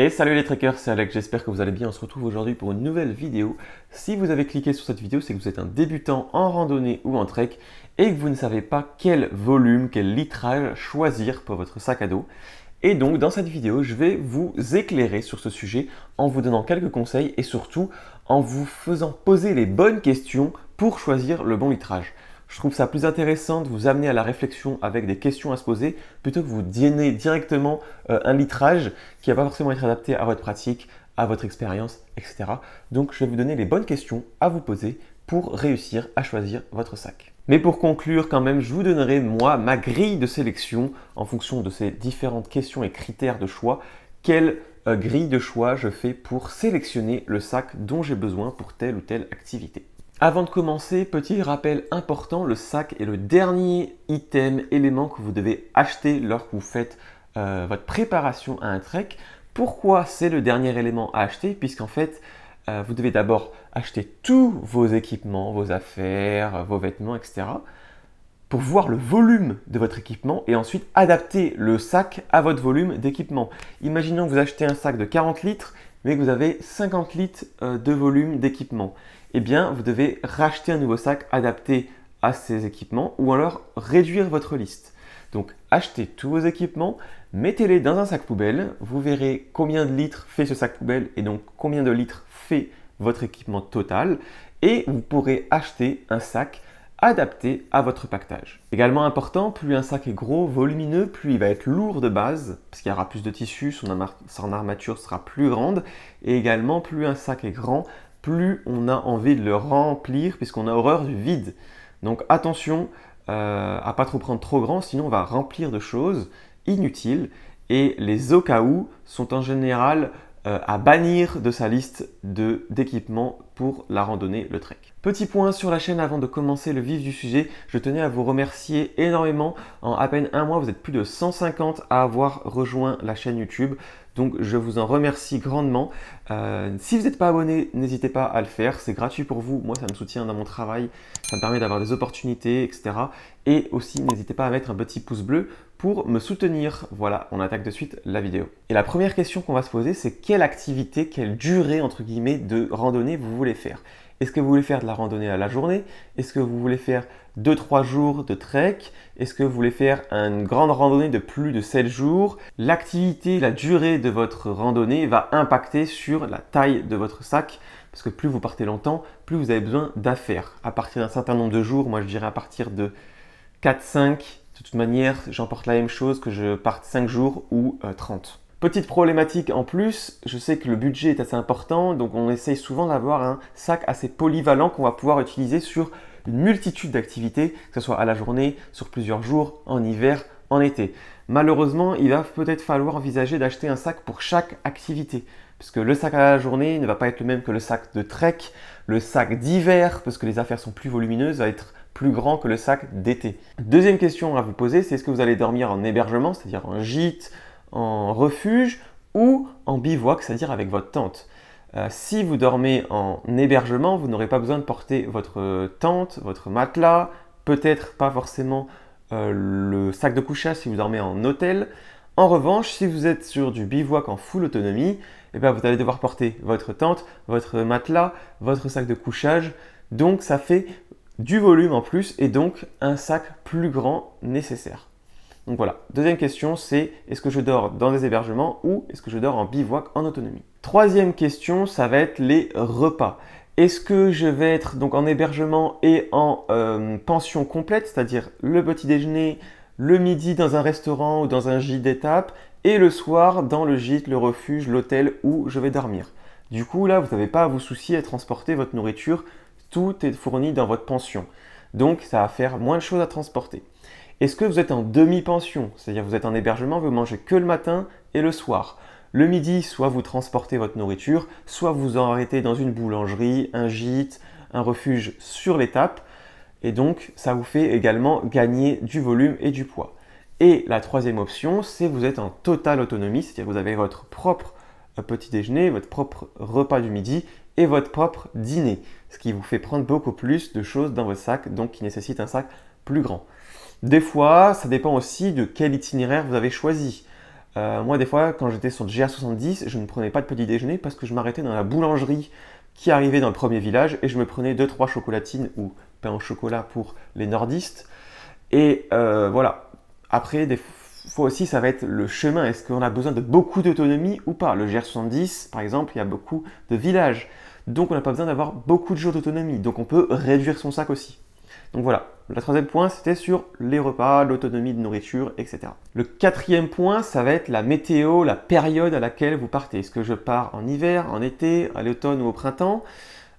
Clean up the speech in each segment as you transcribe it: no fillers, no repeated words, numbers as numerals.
Et salut les trekkers, c'est Alex, j'espère que vous allez bien. On se retrouve aujourd'hui pour une nouvelle vidéo. Si vous avez cliqué sur cette vidéo, c'est que vous êtes un débutant en randonnée ou en trek et que vous ne savez pas quel volume, quel litrage choisir pour votre sac à dos. Et donc dans cette vidéo, je vais vous éclairer sur ce sujet en vous donnant quelques conseils et surtout en vous faisant poser les bonnes questions pour choisir le bon litrage. Je trouve ça plus intéressant de vous amener à la réflexion avec des questions à se poser plutôt que vous donner directement un litrage qui ne va pas forcément être adapté à votre pratique, à votre expérience, etc. Donc je vais vous donner les bonnes questions à vous poser pour réussir à choisir votre sac. Mais pour conclure quand même, je vous donnerai moi ma grille de sélection en fonction de ces différentes questions et critères de choix. Quelle grille de choix je fais pour sélectionner le sac dont j'ai besoin pour telle ou telle activité. Avant de commencer, petit rappel important, le sac est le dernier élément que vous devez acheter lorsque vous faites votre préparation à un trek. Pourquoi c'est le dernier élément à acheter? Puisqu'en fait, vous devez d'abord acheter tous vos équipements, vos affaires, vos vêtements, etc. pour voir le volume de votre équipement et ensuite adapter le sac à votre volume d'équipement. Imaginons que vous achetez un sac de 40 litres, mais que vous avez 50 litres de volume d'équipement. Eh bien, vous devez racheter un nouveau sac adapté à ces équipements ou alors réduire votre liste. Donc, achetez tous vos équipements, mettez-les dans un sac poubelle. Vous verrez combien de litres fait ce sac poubelle et donc combien de litres fait votre équipement total. Et vous pourrez acheter un sac adapté à votre pactage. Également important, plus un sac est gros, volumineux, plus il va être lourd de base, parce qu'il y aura plus de tissu, son armature sera plus grande. Et également, plus un sac est grand, plus on a envie de le remplir, puisqu'on a horreur du vide. Donc attention à pas trop prendre trop grand, sinon on va remplir de choses inutiles. Et les au cas où sont en général à bannir de sa liste d'équipements pour la randonnée, le trek. Petit point sur la chaîne avant de commencer le vif du sujet, je tenais à vous remercier énormément. En à peine un mois, vous êtes plus de 150 à avoir rejoint la chaîne YouTube. Donc je vous en remercie grandement. Si vous n'êtes pas abonné, n'hésitez pas à le faire. C'est gratuit pour vous. Moi, ça me soutient dans mon travail. Ça me permet d'avoir des opportunités, etc. Et aussi, n'hésitez pas à mettre un petit pouce bleu pour me soutenir. Voilà, on attaque de suite la vidéo. Et la première question qu'on va se poser, c'est quelle activité, quelle durée, entre guillemets, de randonnée vous voulez faire? Est-ce que vous voulez faire de la randonnée à la journée? Est-ce que vous voulez faire 2-3 jours de trek? Est-ce que vous voulez faire une grande randonnée de plus de 7 jours? L'activité, la durée de votre randonnée va impacter sur la taille de votre sac parce que plus vous partez longtemps, plus vous avez besoin d'affaires. À partir d'un certain nombre de jours, moi je dirais à partir de 4-5, de toute manière, j'emporte la même chose que je parte 5 jours ou 30. Petite problématique en plus, je sais que le budget est assez important, donc on essaye souvent d'avoir un sac assez polyvalent qu'on va pouvoir utiliser sur une multitude d'activités, que ce soit à la journée, sur plusieurs jours, en hiver, en été. Malheureusement, il va peut-être falloir envisager d'acheter un sac pour chaque activité, puisque le sac à la journée ne va pas être le même que le sac de trek, le sac d'hiver, parce que les affaires sont plus volumineuses, va être plus grand que le sac d'été. Deuxième question à vous poser, c'est est-ce que vous allez dormir en hébergement, c'est-à-dire en gîte, en refuge ou en bivouac, c'est-à-dire avec votre tente. Si vous dormez en hébergement, vous n'aurez pas besoin de porter votre tente, votre matelas, peut-être pas forcément le sac de couchage si vous dormez en hôtel. En revanche, si vous êtes sur du bivouac en full autonomie, eh bien, vous allez devoir porter votre tente, votre matelas, votre sac de couchage. Donc ça fait du volume en plus et donc un sac plus grand nécessaire. Donc voilà, deuxième question, c'est est-ce que je dors dans des hébergements ou est-ce que je dors en bivouac en autonomie? Troisième question, ça va être les repas. Est-ce que je vais être donc en hébergement et en pension complète, c'est-à-dire le petit déjeuner, le midi dans un restaurant ou dans un gîte d'étape et le soir dans le gîte, le refuge, l'hôtel où je vais dormir? Du coup, là, vous n'avez pas à vous soucier à transporter votre nourriture, tout est fourni dans votre pension. Donc, ça va faire moins de choses à transporter. Est-ce que vous êtes en demi-pension? C'est-à-dire vous êtes en hébergement, vous mangez que le matin et le soir. Le midi, soit vous transportez votre nourriture, soit vous en arrêtez dans une boulangerie, un gîte, un refuge sur l'étape. Et donc, ça vous fait également gagner du volume et du poids. Et la troisième option, c'est vous êtes en totale autonomie, c'est-à-dire que vous avez votre propre petit déjeuner, votre propre repas du midi et votre propre dîner. Ce qui vous fait prendre beaucoup plus de choses dans votre sac, donc qui nécessite un sac plus grand. Des fois, ça dépend aussi de quel itinéraire vous avez choisi. Moi, des fois, quand j'étais sur le GR70, je ne prenais pas de petit déjeuner parce que je m'arrêtais dans la boulangerie qui arrivait dans le premier village et je me prenais 2-3 chocolatines ou pain au chocolat pour les nordistes. Et voilà. Après, des fois aussi, ça va être le chemin. Est-ce qu'on a besoin de beaucoup d'autonomie ou pas? Le GR70, par exemple, il y a beaucoup de villages. Donc, on n'a pas besoin d'avoir beaucoup de jours d'autonomie. Donc, on peut réduire son sac aussi. Donc voilà, le troisième point, c'était sur les repas, l'autonomie de nourriture, etc. Le quatrième point, ça va être la météo, la période à laquelle vous partez. Est-ce que je pars en hiver, en été, à l'automne ou au printemps?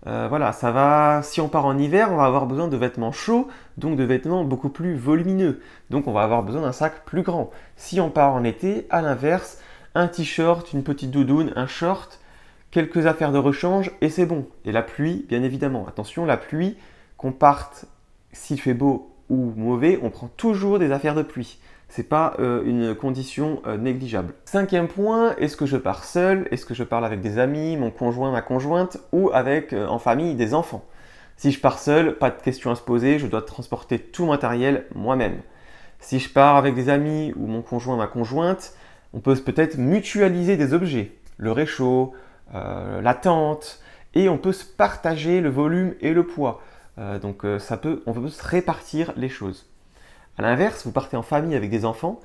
Voilà, ça va. Si on part en hiver, on va avoir besoin de vêtements chauds, donc de vêtements beaucoup plus volumineux. Donc on va avoir besoin d'un sac plus grand. Si on part en été, à l'inverse, un t-shirt, une petite doudoune, un short, quelques affaires de rechange et c'est bon. Et la pluie, bien évidemment. Attention, la pluie, qu'on parte s'il fait beau ou mauvais, on prend toujours des affaires de pluie. Ce n'est pas une condition négligeable. Cinquième point, est-ce que je pars seul? Est-ce que je parle avec des amis, mon conjoint, ma conjointe ou avec en famille des enfants? Si je pars seul, pas de questions à se poser, je dois transporter tout mon matériel moi-même. Si je pars avec des amis ou mon conjoint, ma conjointe, on peut peut-être mutualiser des objets, le réchaud, la tente, et on peut se partager le volume et le poids. On peut se répartir les choses. A l'inverse, vous partez en famille avec des enfants,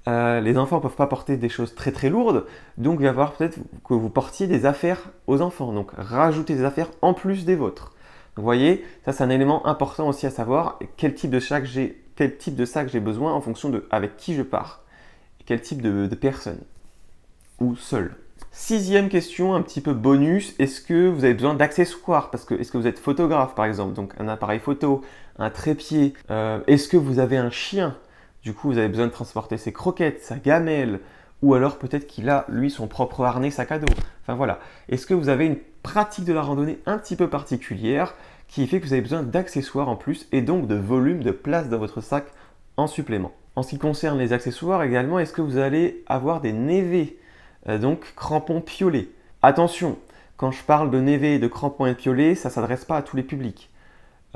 les enfants ne peuvent pas porter des choses très très lourdes, donc il va falloir peut-être que vous portiez des affaires aux enfants, donc rajoutez des affaires en plus des vôtres. Donc vous voyez, ça c'est un élément important aussi à savoir, quel type de sac j'ai besoin en fonction de avec qui je pars, et quel type de personne, ou seul. Sixième question, un petit peu bonus, est-ce que vous avez besoin d'accessoires? Parce que est-ce que vous êtes photographe par exemple, donc un appareil photo, un trépied, est-ce que vous avez un chien? Du coup, vous avez besoin de transporter ses croquettes, sa gamelle, ou alors peut-être qu'il a, lui, son propre harnais sac à dos. Enfin voilà. Est-ce que vous avez une pratique de la randonnée un petit peu particulière qui fait que vous avez besoin d'accessoires en plus et donc de volume, de place dans votre sac en supplément? En ce qui concerne les accessoires également, est-ce que vous allez avoir des névés? Donc crampons piolés. Attention, quand je parle de névé, de crampons et de piolets, ça ne s'adresse pas à tous les publics.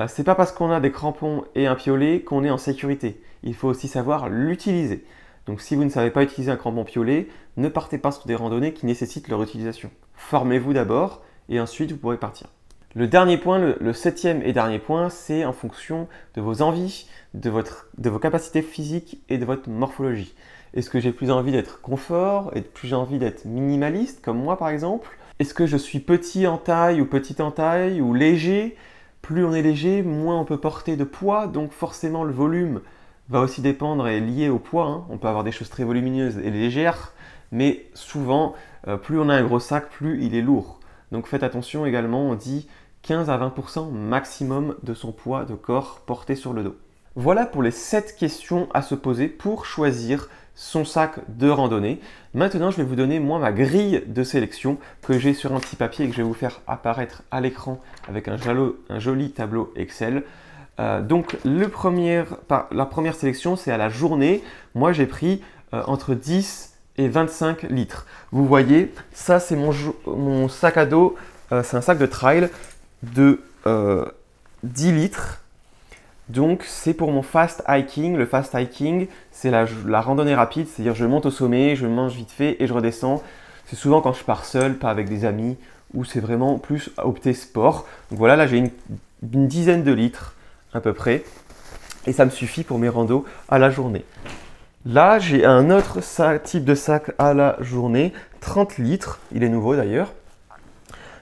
C'est pas parce qu'on a des crampons et un piolet qu'on est en sécurité. Il faut aussi savoir l'utiliser. Donc si vous ne savez pas utiliser un crampon piolet, ne partez pas sur des randonnées qui nécessitent leur utilisation. Formez-vous d'abord et ensuite vous pourrez partir. Le dernier point, le septième et dernier point, c'est en fonction de vos envies, de vos capacités physiques et de votre morphologie. Est-ce que j'ai plus envie d'être confort et plus envie d'être minimaliste, comme moi par exemple? Est-ce que je suis petit en taille ou petite en taille ou léger? Plus on est léger, moins on peut porter de poids, donc forcément le volume va aussi dépendre et est lié au poids. Hein. On peut avoir des choses très volumineuses et légères, mais souvent, plus on a un gros sac, plus il est lourd. Donc faites attention également, on dit 15 à 20% maximum de son poids de corps porté sur le dos. Voilà pour les 7 questions à se poser pour choisir son sac de randonnée. Maintenant, je vais vous donner moi ma grille de sélection que j'ai sur un petit papier et que je vais vous faire apparaître à l'écran avec un joli tableau Excel. Donc la première sélection, c'est à la journée. Moi, j'ai pris entre 10 et 25 litres. Vous voyez, ça c'est mon sac à dos. C'est un sac de trail de 10 litres. Donc c'est pour mon fast hiking. Le fast hiking, c'est la randonnée rapide, c'est-à-dire je monte au sommet, je mange vite fait et je redescends. C'est souvent quand je pars seul, pas avec des amis, ou c'est vraiment plus opté sport. Donc voilà, là j'ai une dizaine de litres à peu près, et ça me suffit pour mes randos à la journée. Là j'ai un autre type de sac à la journée, 30 litres, il est nouveau d'ailleurs.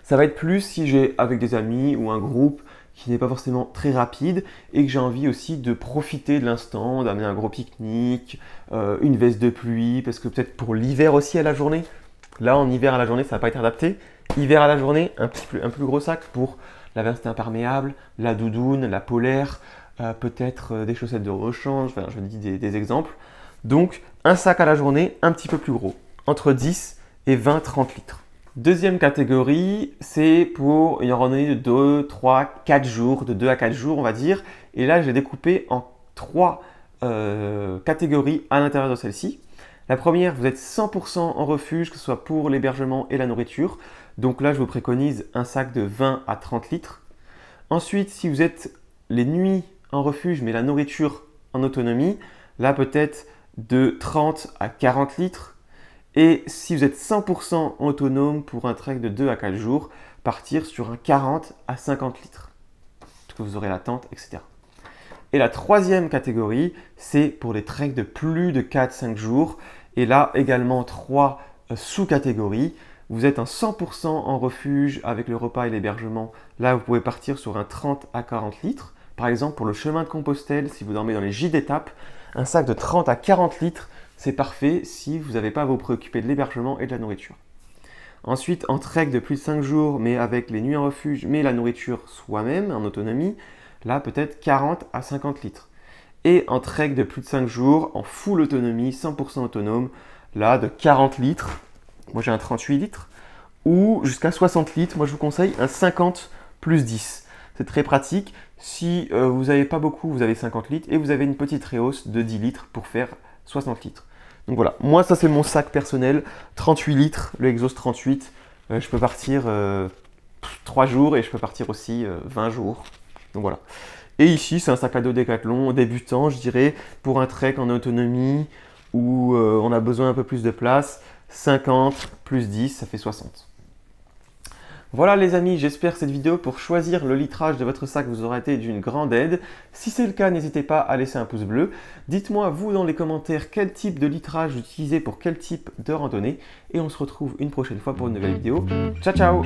Ça va être plus si j'ai avec des amis ou un groupe qui n'est pas forcément très rapide et que j'ai envie aussi de profiter de l'instant, d'amener un gros pique-nique, une veste de pluie, parce que peut-être pour l'hiver aussi à la journée. Là, en hiver à la journée, ça ne va pas être adapté. Hiver à la journée, un plus gros sac pour la veste imperméable, la doudoune, la polaire, peut-être des chaussettes de rechange, enfin, je dis des exemples. Donc, un sac à la journée, un petit peu plus gros, entre 10 et 20-30 litres. Deuxième catégorie, c'est pour une randonnée de 2, 3, 4 jours, de 2 à 4 jours on va dire. Et là, j'ai découpé en 3 catégories à l'intérieur de celle-ci. La première, vous êtes 100% en refuge, que ce soit pour l'hébergement et la nourriture. Donc là, je vous préconise un sac de 20 à 30 litres. Ensuite, si vous êtes les nuits en refuge, mais la nourriture en autonomie, là peut-être de 30 à 40 litres. Et si vous êtes 100% autonome pour un trek de 2 à 4 jours, partir sur un 40 à 50 litres. Parce que vous aurez la tente, etc. Et la troisième catégorie, c'est pour les treks de plus de 4-5 jours. Et là, également 3 sous-catégories. Vous êtes un 100% en refuge avec le repas et l'hébergement. Là, vous pouvez partir sur un 30 à 40 litres. Par exemple, pour le chemin de Compostelle, si vous dormez dans les gîtes d'étape, un sac de 30 à 40 litres, c'est parfait si vous n'avez pas à vous préoccuper de l'hébergement et de la nourriture. Ensuite, en trek de plus de 5 jours, mais avec les nuits en refuge, mais la nourriture soi-même, en autonomie, là peut-être 40 à 50 litres. Et en trek de plus de 5 jours, en full autonomie, 100% autonome, là de 40 litres, moi j'ai un 38 litres, ou jusqu'à 60 litres, moi je vous conseille un 50 plus 10. C'est très pratique. Si vous n'avez pas beaucoup, vous avez 50 litres, et vous avez une petite réhausse de 10 litres pour faire 60 litres. Donc voilà, moi ça c'est mon sac personnel, 38 litres, le Exhaust 38. Je peux partir 3 jours et je peux partir aussi 20 jours. Donc voilà. Et ici c'est un sac à dos Décathlon débutant, je dirais, pour un trek en autonomie où on a besoin un peu plus de place. 50 plus 10, ça fait 60. Voilà les amis, j'espère que cette vidéo pour choisir le litrage de votre sac vous aura été d'une grande aide. Si c'est le cas, n'hésitez pas à laisser un pouce bleu. Dites-moi vous dans les commentaires quel type de litrage vous utilisez pour quel type de randonnée. Et on se retrouve une prochaine fois pour une nouvelle vidéo. Ciao ciao!